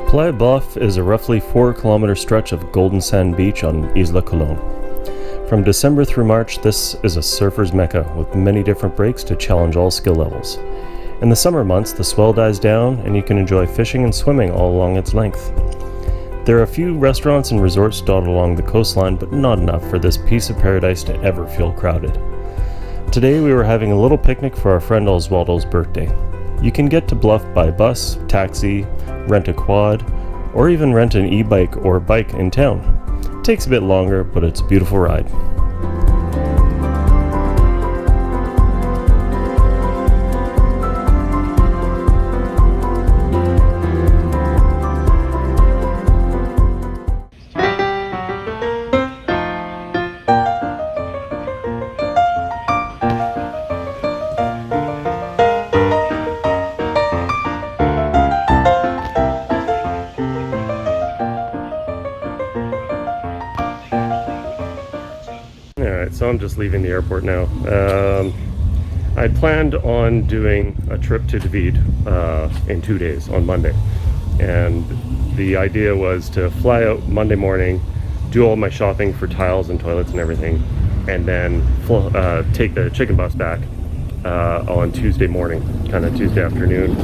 Playa Bluff is a roughly 4-kilometer stretch of golden sand beach on Isla Colón. From December through March, this is a surfer's mecca with many different breaks to challenge all skill levels. In the summer months, the swell dies down and you can enjoy fishing and swimming all along its length. There are a few restaurants and resorts dotted along the coastline, but not enough for this piece of paradise to ever feel crowded. Today we were having a little picnic for our friend Oswaldo's birthday. You can get to Bluff by bus, taxi, rent a quad, or even rent an e-bike or bike in town. It takes a bit longer, but it's a beautiful ride. So I'm just leaving the airport now. I planned on doing a trip to David in 2 days on Monday, and the idea was to fly out Monday morning, do all my shopping for tiles and toilets and everything, and then take the chicken bus back on Tuesday morning, kind of Tuesday afternoon.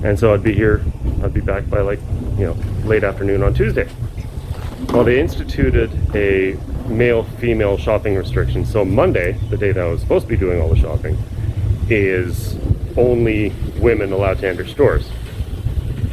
And so I'd be back by late afternoon on Tuesday. Well, they instituted a male-female shopping restriction. So Monday, the day that I was supposed to be doing all the shopping, is only women allowed to enter stores.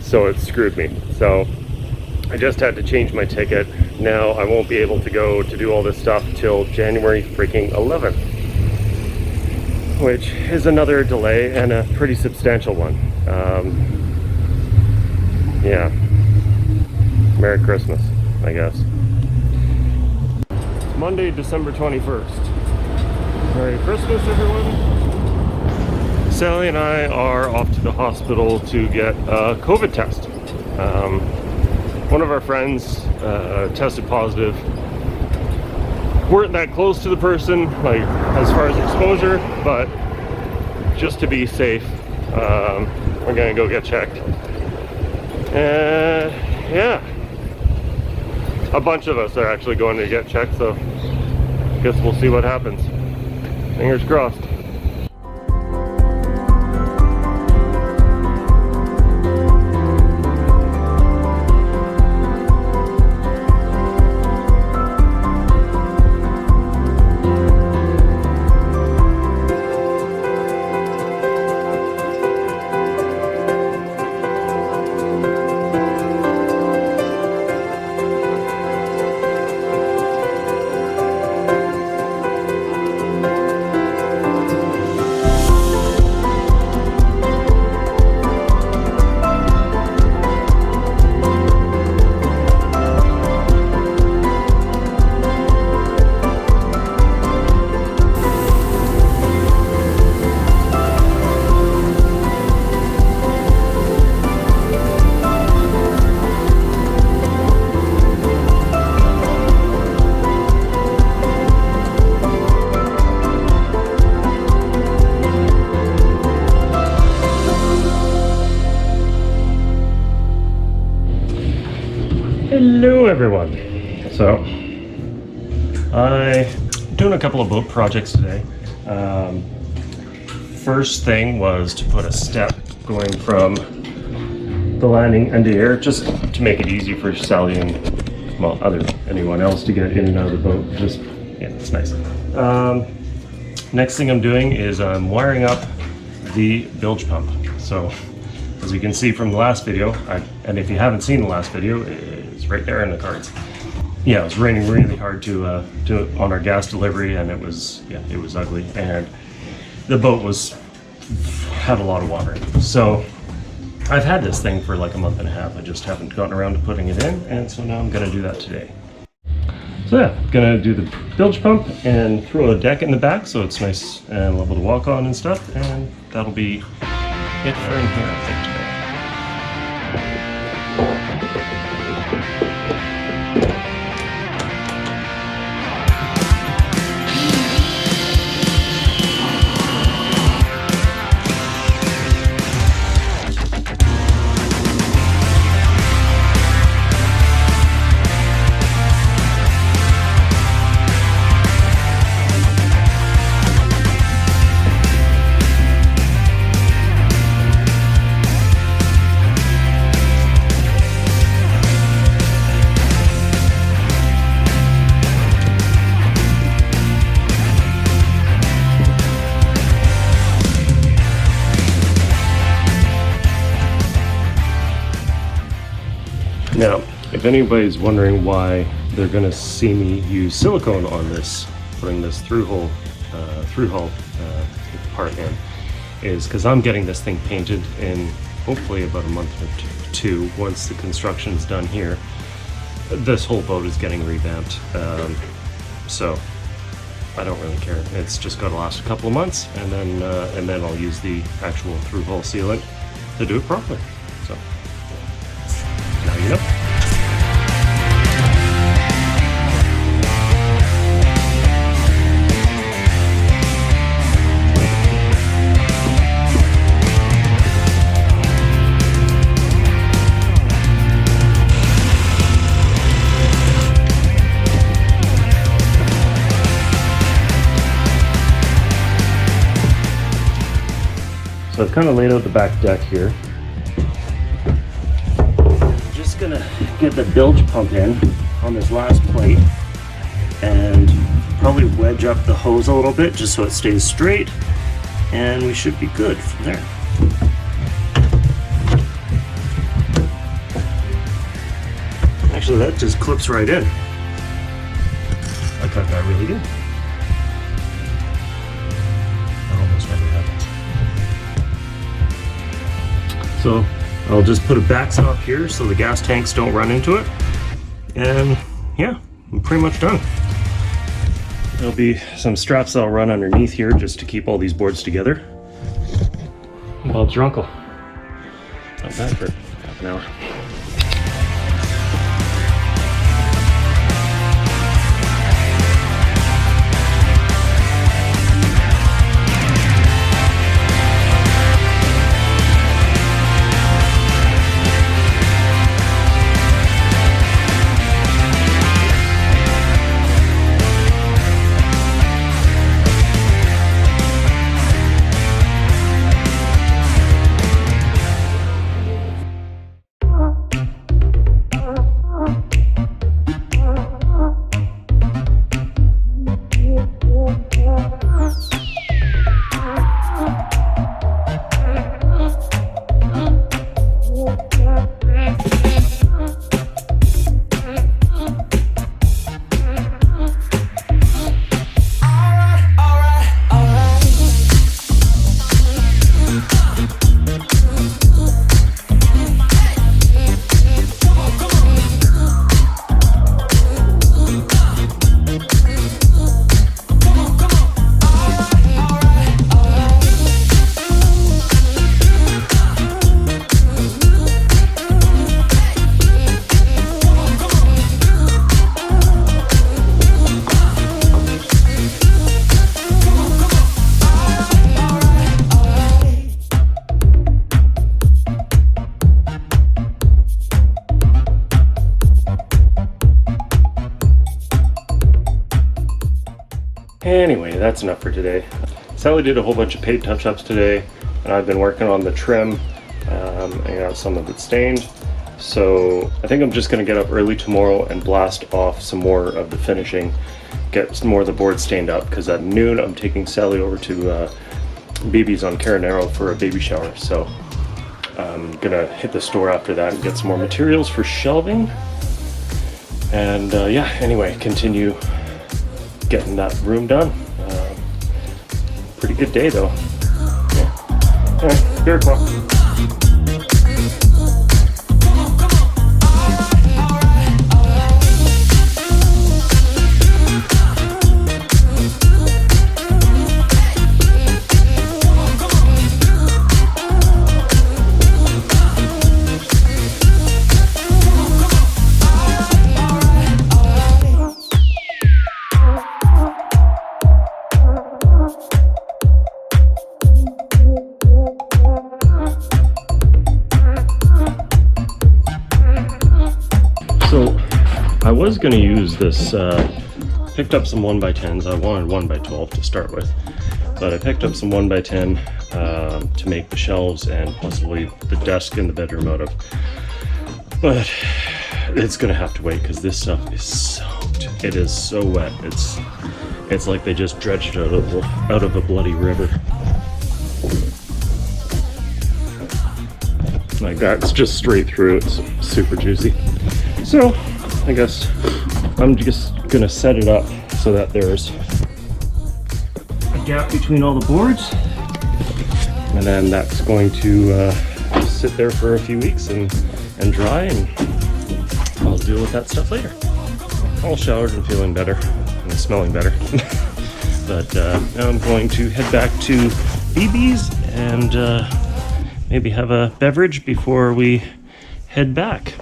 So it screwed me. So I just had to change my ticket. Now I won't be able to go to do all this stuff till January freaking 11th, which is another delay and a pretty substantial one. Yeah. Merry Christmas, I guess. Monday, December 21st. Merry Christmas, everyone. Sally and I are off to the hospital to get a COVID test. One of our friends tested positive. Weren't that close to the person, like as far as exposure, but just to be safe, we're gonna go get checked. Yeah. A bunch of us are actually going to get checked, so I guess we'll see what happens. Fingers crossed. Hello everyone. So I'm doing a couple of boat projects today. First thing was to put a step going from the landing end to air, just to make it easy for Sally and anyone else to get in and out of the boat. Just, yeah, it's nice. Next thing I'm doing is I'm wiring up the bilge pump. So as you can see from the last video, and if you haven't seen the last video, it's right there in the cards. Yeah, it was raining really hard to on our gas delivery, and it was ugly, and the boat had a lot of water. So I've had this thing for like a month and a half. I just haven't gotten around to putting it in, and so now I'm gonna do that today. So yeah, gonna do the bilge pump and throw a deck in the back so it's nice and level to walk on and stuff, and that'll be it for in here, I think, today. Now, if anybody's wondering why they're going to see me use silicone on this, putting this through hull part in, is because I'm getting this thing painted in hopefully about a month or two. Once the construction's done here, this whole boat is getting revamped. So I don't really care. It's just got to last a couple of months, and then I'll use the actual through hull sealant to do it properly. So now you know. So I've kind of laid out the back deck here. I'm just gonna get the bilge pump in on this last plate and probably wedge up the hose a little bit just so it stays straight, and we should be good from there. Actually, that just clips right in. I cut that really good. That almost never happens. So I'll just put a backstop here so the gas tanks don't run into it. And yeah, I'm pretty much done. There'll be some straps that I'll run underneath here just to keep all these boards together. Bob's your uncle. Not bad for half an hour. Anyway, that's enough for today. Sally did a whole bunch of paint touch-ups today, and I've been working on the trim. I got some of it stained. So I think I'm just gonna get up early tomorrow and blast off some more of the finishing, get some more of the board stained up, because at noon I'm taking Sally over to BB's on Caranero for a baby shower. So I'm gonna hit the store after that and get some more materials for shelving. And yeah, anyway, continue getting that room done. Pretty good day though. Yeah. All right, spirit clock. going to use this, picked up some 1x10s. I wanted 1x12 to start with, but I picked up some 1x10 to make the shelves and possibly the desk in the bedroom out of. But it's going to have to wait because this stuff is soaked. It is so wet. It's like they just dredged it out of a bloody river. Like that. It's just straight through. It's super juicy. So I guess I'm just gonna set it up so that there's a gap between all the boards, and then that's going to sit there for a few weeks and dry, and I'll deal with that stuff later. All showered and feeling better and smelling better. But now I'm going to head back to BB's and maybe have a beverage before we head back.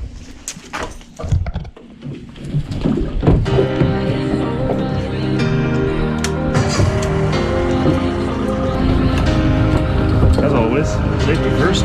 As always, safety first.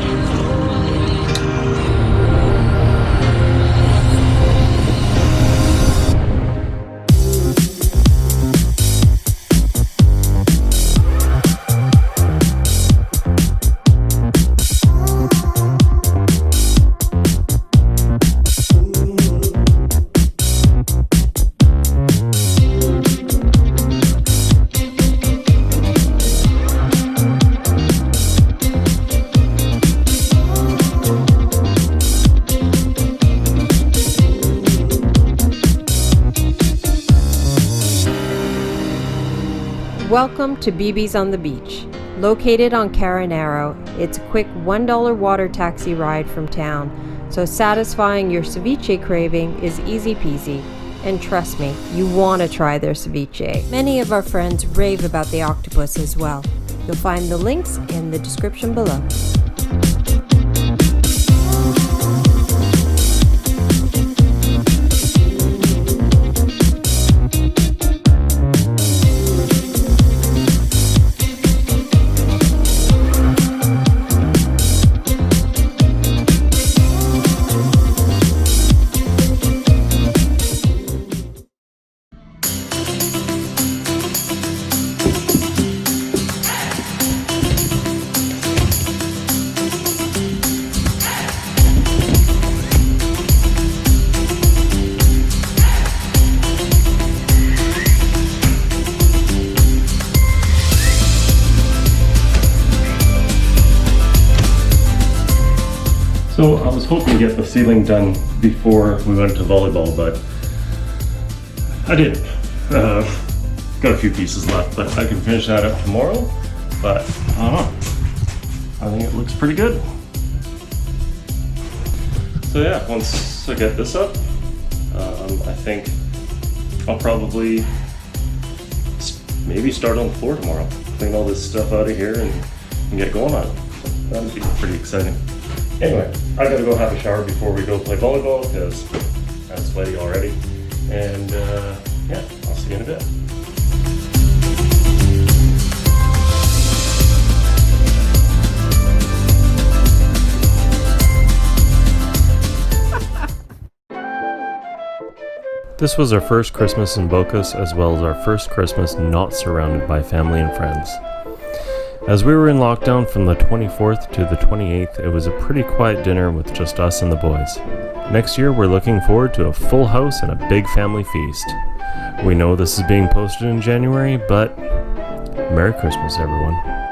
Welcome to BB's on the Beach. Located on Caranero, it's a quick $1 water taxi ride from town, so satisfying your ceviche craving is easy peasy. And trust me, you want to try their ceviche. Many of our friends rave about the octopus as well. You'll find the links in the description below. So I was hoping to get the ceiling done before we went to volleyball, but I didn't. Got a few pieces left, but I can finish that up tomorrow. But I don't know. I think it looks pretty good. So yeah, once I get this up, I think I'll probably maybe start on the floor tomorrow. Clean all this stuff out of here and get going on it. So that'd be pretty exciting. Anyway, I gotta go have a shower before we go play volleyball because I'm sweaty already. And yeah, I'll see you in a bit. This was our first Christmas in BOCAS, as well as our first Christmas not surrounded by family and friends. As we were in lockdown from the 24th to the 28th, it was a pretty quiet dinner with just us and the boys. Next year, we're looking forward to a full house and a big family feast. We know this is being posted in January, but Merry Christmas, everyone.